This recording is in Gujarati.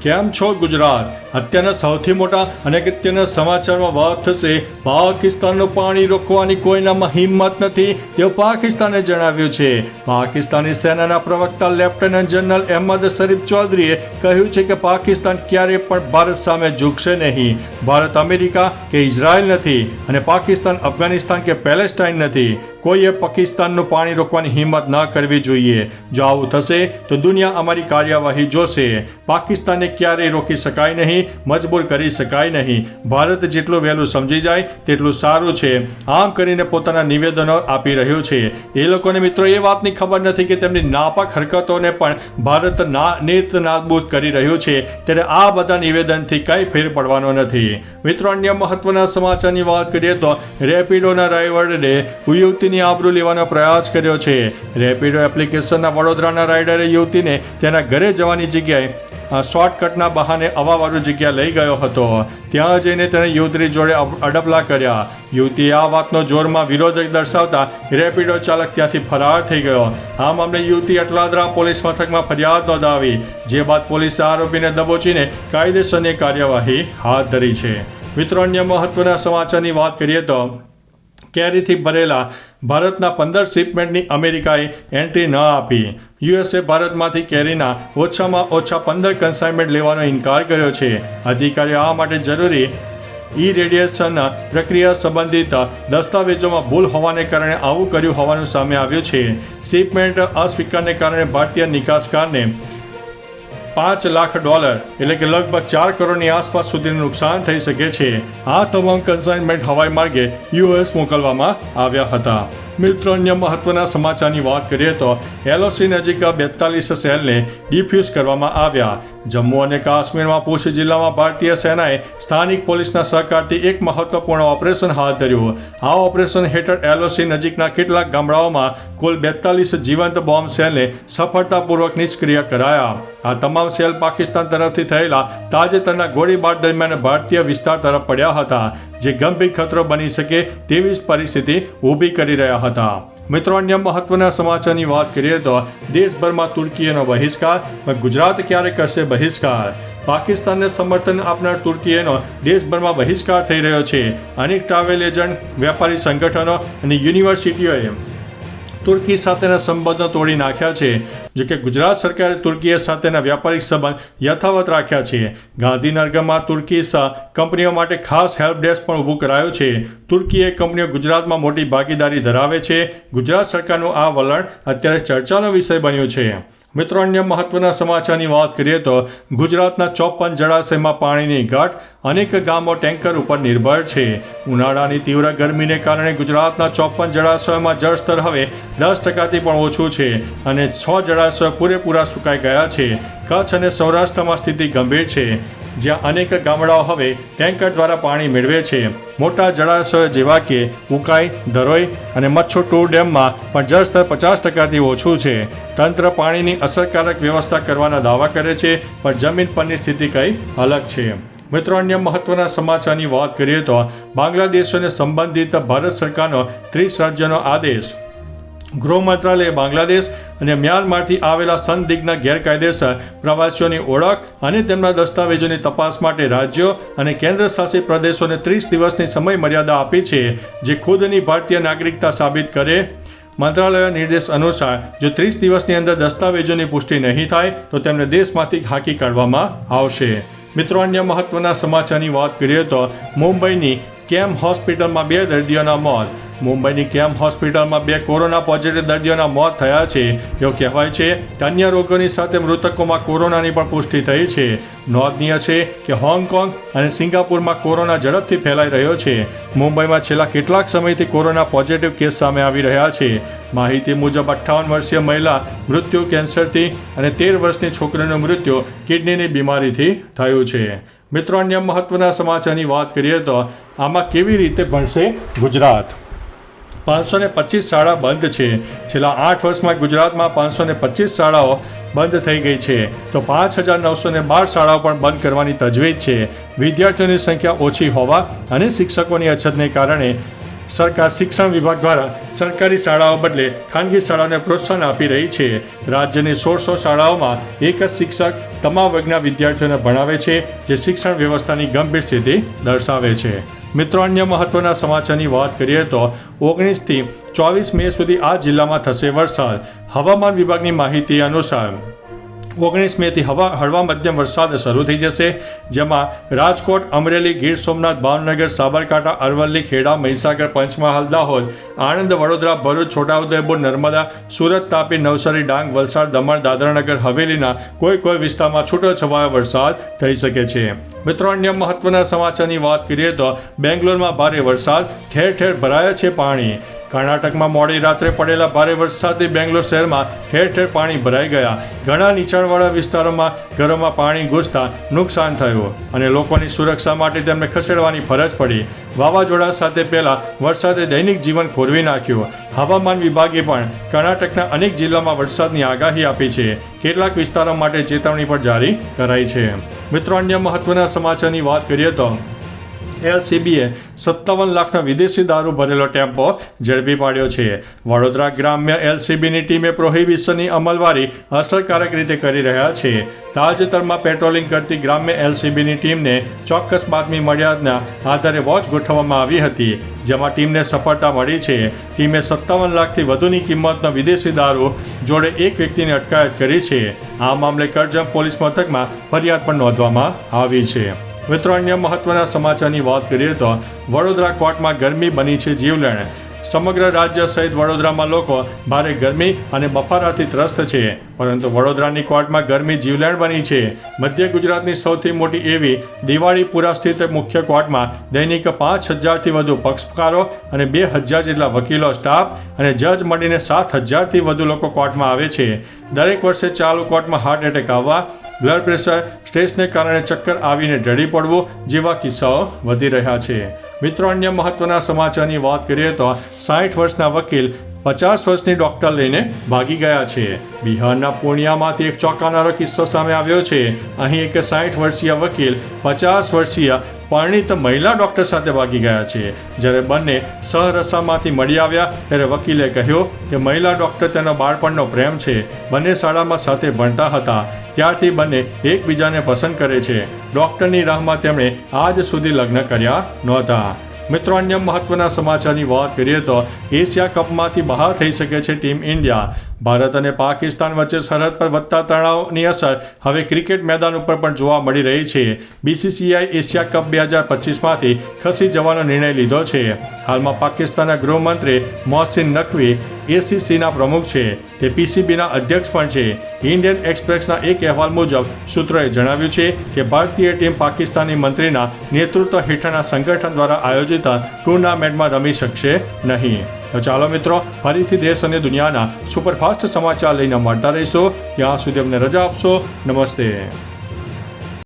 કેમ છો ગુજરાત? અત્યારના સૌથી મોટા અને અગત્યના સમાચારમાં વાત થશે પાકિસ્તાનનું પાણી રોકવાની કોઈનામાં હિંમત નથી તેવું પાકિસ્તાને જણાવ્યું છે. પાકિસ્તાની સેનાના પ્રવક્તા લેફ્ટનન્ટ જનરલ અહેમદ શરીફ ચૌધરીએ કહ્યું છે કે પાકિસ્તાન ક્યારેય પણ ભારત સામે ઝૂકશે નહીં. ભારત અમેરિકા કે ઇઝરાયલ નથી અને પાકિસ્તાન અફઘાનિસ્તાન કે પેલેસ્ટાઇન નથી. કોઈએ પાકિસ્તાનનું પાણી રોકવાની હિંમત ન કરવી જોઈએ. જો આવું થશે તો દુનિયા અમારી કાર્યવાહી જોશે. પાકિસ્તાનને ક્યારેય રોકી શકાય નહીં, મજબૂર કરી શકાય નહીં. ભારત જેટલું વહેલું સમજી જાય તેટલું સારું છે. આમ કરીને પોતાના નિવેદનો આપી રહ્યું છે. એ લોકોને મિત્રો એ વાતની ખબર નથી કે તેમની નાપાક હરકતોને પણ ભારત નેત નાબૂદ કરી રહ્યું છે. ત્યારે આ બધા નિવેદનથી કંઈ ફેર પડવાનો નથી. મિત્રો અન્ય મહત્વના સમાચારની વાત કરીએ તો રેપિડોના ડ્રાઈવરે યુવતીની આબરૂ લેવાનો પ્રયાસ કર્યો છે. રેપિડો એપ્લિકેશનના વડોદરાના રાઇડરે યુવતીને તેના ઘરે જવાની જગ્યાએ શોર્ટકટના બહાને હવાવાળું જગ્યા લઈ ગયો હતો. ત્યાં જઈને તેણે યુવતી જોડે અડપલા કર્યા. યુવતીએ આ વાતનો જોરમાં વિરોધ દર્શાવતા રેપિડો ચાલક ત્યાંથી ફરાર થઈ ગયો. આ મામલે યુવતી અટલાદરા પોલીસ મથકમાં ફરિયાદ નોંધાવી, જે બાદ પોલીસે આરોપીને દબોચીને કાયદેસરની કાર્યવાહી હાથ ધરી છે. મિત્રો અન્ય મહત્વના સમાચારની વાત કરીએ તો કેરીથી ભરેલા ભારતના 15 શિપમેન્ટની અમેરિકાએ એન્ટ્રી ન આપી. યુએસએ ભારતમાંથી કેરીના ઓછામાં ઓછા 15 કન્સાઇનમેન્ટ લેવાનો ઇનકાર કર્યો છે. અધિકારીઓ આ માટે જરૂરી રેડિયેશન પ્રક્રિયા સંબંધિત દસ્તાવેજોમાં ભૂલ હોવાને કારણે આવું કર્યું હોવાનું સામે આવ્યું છે. શિપમેન્ટ અસ્વીકારને કારણે ભારતીય નિકાસકારને $5 લાખ એટલે કે લગભગ 4 કરોડની આસપાસ સુધીનું નુકસાન થઈ શકે છે. આ તમામ કન્સાઇનમેન્ટ હવાઈ માર્ગે યુએસ મોકલવામાં આવ્યા હતા. મિત્રો અન્ય મહત્વના સમાચારની વાત કરીએ તો એલઓસી નજીક 42 સેલને ડિફ્યુઝ કરવામાં આવ્યા. જમ્મુ અને કાશ્મીરમાં પૂંછ જિલ્લામાં ભારતીય સેનાએ સ્થાનિક પોલીસના સહકારથી એક મહત્વપૂર્ણ ઓપરેશન હાથ ધર્યું. આ ઓપરેશન હેઠળ એલઓસી નજીકના કેટલાક ગામડાઓમાં કુલ 42 જીવંત બોમ્બ સેલને સફળતાપૂર્વક નિષ્ક્રિય કરાયા. આ તમામ સેલ પાકિસ્તાન તરફથી થયેલા તાજેતરના ગોળીબાર દરમિયાન ભારતીય વિસ્તાર તરફ પડ્યા હતા, જે ગંભીર ખતરો બની શકે તેવી પરિસ્થિતિ ઊભી કરી રહ્યા હતા. મિત્રો અન્ય મહત્વના સમાચારની વાત કરીએ તો દેશભરમાં તુર્કીનો બહિષ્કાર. ગુજરાત ક્યારે કરશે બહિષ્કાર? પાકિસ્તાનને સમર્થન આપનાર તુર્કીનો દેશભરમાં બહિષ્કાર થઈ રહ્યો છે. અનેક ટ્રાવેલ એજન્ટ, વેપારી સંગઠનો અને યુનિવર્સિટીઓએ તુર્કી સાથેના સંબંધો તોડી નાખ્યા છે. જોકે ગુજરાત સરકારે તુર્કી સાથેના વ્યાપારિક સંબંધ યથાવત રાખ્યા છે. ગાંધીનગરમાં તુર્કી કંપનીઓ માટે ખાસ હેલ્પ ડેસ્ક પણ ઊભું કરાયું છે. તુર્કીએ કંપનીઓ ગુજરાતમાં મોટી ભાગીદારી ધરાવે છે. ગુજરાત સરકારનું આ વલણ અત્યારે ચર્ચાનો વિષય બન્યું છે. મિત્રો અન્ય મહત્વના સમાચારની વાત કરીએ તો ગુજરાતના 54 જળાશયમાં પાણીની ઘટ. અનેક ગામો ટેન્કર ઉપર નિર્ભર છે. ઉનાળાની તીવ્ર ગરમીને કારણે ગુજરાતના 54 જળાશયોમાં જળસ્તર હવે 10%થી પણ ઓછું છે અને 6 જળાશયો પૂરેપૂરા સુકાઈ ગયા છે. કચ્છ અને સૌરાષ્ટ્રમાં સ્થિતિ ગંભીર છે, જ્યાં અનેક ગામડાઓ હવે ટેન્કર દ્વારા પાણી મેળવે છે. મોટા જળાશયો જેવા કે ઉકાઈ, ધરોઈ અને મચ્છુ 2 ડેમમાં પણ જળસ્તર 50%થી ઓછું છે. તંત્ર પાણીની અસરકારક વ્યવસ્થા કરવાના દાવા કરે છે, પણ જમીન પરની સ્થિતિ કંઈ અલગ છે. મિત્રો અન્ય મહત્વના સમાચારની વાત કરીએ તો બાંગ્લાદેશોને સંબંધિત ભારત સરકારનો 30 રાજ્યોનો આદેશ. ગૃહ મંત્રાલયે બાંગ્લાદેશ અને મ્યાનમારથી આવેલા સંદિગ્ધ ગેરકાયદેસર પ્રવાસીઓની ઓળખ અને તેમના દસ્તાવેજોની તપાસ માટે રાજ્યો અને કેન્દ્ર શાસિત પ્રદેશોને 30 દિવસની સમય મર્યાદા આપી છે, જે ખુદની ભારતીય નાગરિકતા સાબિત કરે. મંત્રાલયના નિર્દેશ અનુસાર જો 30 દિવસની અંદર દસ્તાવેજોની પુષ્ટિ નહીં થાય તો તેમને દેશમાંથી હાંકી કાઢવામાં આવશે. મિત્રો અન્ય મહત્વના સમાચારની વાત કરીએ તો મુંબઈની કેમ હોસ્પિટલમાં 2 દર્દીઓના મોત. મુંબઈની કેમ હોસ્પિટલમાં 2 કોરોના પોઝિટિવ દર્દીઓના મોત થયા છે. એવું કહેવાય છે કે અન્ય રોગોની સાથે મૃતકોમાં કોરોનાની પણ પુષ્ટિ થઈ છે. નોંધનીય છે કે હોંગકોંગ અને સિંગાપુરમાં કોરોના ઝડપથી ફેલાઈ રહ્યો છે. મુંબઈમાં છેલ્લા કેટલાક સમયથી કોરોના પોઝિટિવ કેસ સામે આવી રહ્યા છે. માહિતી મુજબ 58 વર્ષીય મહિલા મૃત્યુ કેન્સરથી અને 13 વર્ષની છોકરીનું મૃત્યુ કિડનીની બીમારીથી થયું છે. મિત્રો અન્ય મહત્વના સમાચારની વાત કરીએ તો આમાં કેવી રીતે ભણશે ગુજરાત? 525 શાળા બંધ છે. છેલ્લા 8 વર્ષમાં ગુજરાતમાં 525 શાળાઓ બંધ થઈ ગઈ છે, તો 5912 શાળાઓ પણ બંધ કરવાની તજવીજ છે. વિદ્યાર્થીઓની સંખ્યા ઓછી હોવા અને શિક્ષકોની અછતને કારણે સરકાર શિક્ષણ વિભાગ દ્વારા સરકારી શાળાઓ બદલે ખાનગી શાળાઓને પ્રોત્સાહન આપી રહી છે. રાજ્યની 1600 શાળાઓમાં એક જ શિક્ષક તમામ વર્ગના વિદ્યાર્થીઓને ભણાવે છે, જે શિક્ષણ વ્યવસ્થાની ગંભીર સ્થિતિ દર્શાવે છે. મિત્રો, અન્ય મહત્વના સમાચારની વાત કરીએ તો 19 થી 24 મે સુધી આ જિલ્લામાં થશે વરસાદ. હવામાન વિભાગની માહિતી અનુસાર 19 મેથી હળવા મધ્યમ વરસાદ શરૂ થઈ જશે, જેમાં રાજકોટ, અમરેલી, ગીર સોમનાથ, ભાવનગર, સાબરકાંઠા, અરવલ્લી, ખેડા, મહીસાગર, પંચમહાલ, દાહોદ, આણંદ, વડોદરા, ભરૂચ, છોટાઉદેપુર, નર્મદા, સુરત, તાપી, નવસારી, ડાંગ, વલસાડ, દમણ, દાદરાનગર હવેલીના કોઈ વિસ્તારમાં છૂટોછવાયો વરસાદ થઈ શકે છે. મિત્રો, અન્ય મહત્વના સમાચારની વાત કરીએ તો બેંગ્લોરમાં ભારે વરસાદ, ઠેર ઠેર ભરાયા છે પાણી. કર્ણાટકમાં મોડી રાત્રે પડેલા ભારે વરસાદથી બેંગ્લોર શહેરમાં ઠેર ઠેર પાણી ભરાઈ ગયા. ઘણા નીચાણવાળા વિસ્તારોમાં ઘરોમાં પાણી ઘૂસતા નુકસાન થયું અને લોકોની સુરક્ષા માટે તેમને ખસેડવાની ફરજ પડી. વાવાઝોડા સાથે પહેલા વરસાદે દૈનિક જીવન ખોરવી નાખ્યું. હવામાન વિભાગે પણ કર્ણાટકના અનેક જિલ્લામાં વરસાદની આગાહી આપી છે. કેટલાક વિસ્તારો માટે ચેતવણી પણ જારી કરાઈ છે. મિત્રો, અન્ય મહત્વના સમાચારની વાત કરીએ તો LCBએ 57 લાખનો વિદેશી દારૂ ભરેલો ટેમ્પો ઝડપી પાડ્યો છે. વડોદરા ગ્રામ્ય LCBની ટીમે પ્રોહિબિશનની અમલવારી અસરકારક રીતે કરી રહ્યા છે. તાજેતરમાં પેટ્રોલિંગ કરતી ગ્રામ્ય LCBની ટીમને ચોક્કસ બાતમી મળ્યાના આધારે વોચ ગોઠવવામાં આવી હતી, જેમાં ટીમને સફળતા મળી છે. ટીમે 57 લાખથી વધુની કિંમતનો વિદેશી દારૂ જોડે એક વ્યક્તિની અટકાયત કરી છે. આ મામલે કરજણ પોલીસ મથકમાં ફરિયાદ પણ નોંધવામાં આવી છે. મિત્રો, અન્ય મહત્વના સમાચારની વાત કરીએ તો વડોદરા કોર્ટમાં ગરમી બની છે જીવલેણ. સમગ્ર રાજ્ય સહિત વડોદરામાં લોકો ભારે ગરમી અને બફારાથી ત્રસ્ત છે, પરંતુ વડોદરાની કોર્ટમાં ગરમી જીવલેણ બની છે. મધ્ય ગુજરાતની સૌથી મોટી એવી દિવાળીપુરા સ્થિત મુખ્ય કોર્ટમાં દૈનિક 5000થી વધુ પક્ષકારો અને 2000 જેટલા વકીલો, સ્ટાફ અને જજ મળીને 7000થી વધુ લોકો કોર્ટમાં આવે છે. દરેક વર્ષે ચાલુ કોર્ટમાં હાર્ટ એટેક આવવા, બ્લડ પ્રેશર, સ્ટ્રેસને કારણે ચક્કર આવીને ઢળી પડવું જેવા કિસ્સાઓ વધી રહ્યા છે. મિત્રો, અન્ય મહત્વના સમાચારની વાત કરીએ તો 60 વર્ષના વકીલ 50 વર્ષની ડૉક્ટર લઈને ભાગી ગયા છે. બિહારના પૂર્ણિયામાંથી એક ચોંકાવનારો કિસ્સો સામે આવ્યો છે. અહીં એક 60 વર્ષીય વકીલ 50 વર્ષીય પરિણીત મહિલા ડૉક્ટર સાથે ભાગી ગયા છે. જ્યારે બંને સહરસામાંથી મળી આવ્યા ત્યારે વકીલે કહ્યું કે મહિલા ડૉક્ટર તેનો બાળપણનો પ્રેમ છે. બંને શાળામાં સાથે ભણતા હતા. ત્યારથી બંને એકબીજાને પસંદ કરે છે. ડૉક્ટરની રાહમાં તેમણે આજ સુધી લગ્ન કર્યા નહોતા. મિત્રો, અન્ય મહત્વના સમાચારની વાત કરીએ તો એશિયા કપમાંથી બહાર થઈ શકે છે ટીમ ઇન્ડિયા. ભારત અને પાકિસ્તાન વચ્ચે સરહદ પર વધતા તણાવની અસર હવે ક્રિકેટ મેદાન ઉપર પણ જોવા મળી રહી છે. BCCI એશિયા કપ 2025માંથી ખસી જવાનો નિર્ણય લીધો છે. હાલમાં પાકિસ્તાનના ગૃહમંત્રી મોહસિન નકવી ACCના પ્રમુખ છે. તે PCBના અધ્યક્ષ પણ છે. ઇન્ડિયન એક્સપ્રેસના એક અહેવાલ મુજબ સૂત્રોએ જણાવ્યું છે કે ભારતીય ટીમ પાકિસ્તાની મંત્રીના નેતૃત્વ હેઠળના સંગઠન દ્વારા આયોજિત ટુર્નામેન્ટમાં રમી શકશે નહીં. તો ચાલો મિત્રો, ફરીથી દેશ અને દુનિયાના સુપરફાસ્ટ સમાચાર લઈને મળતા રહીશું. ત્યાં સુધી અમને રજા આપશો. નમસ્તે.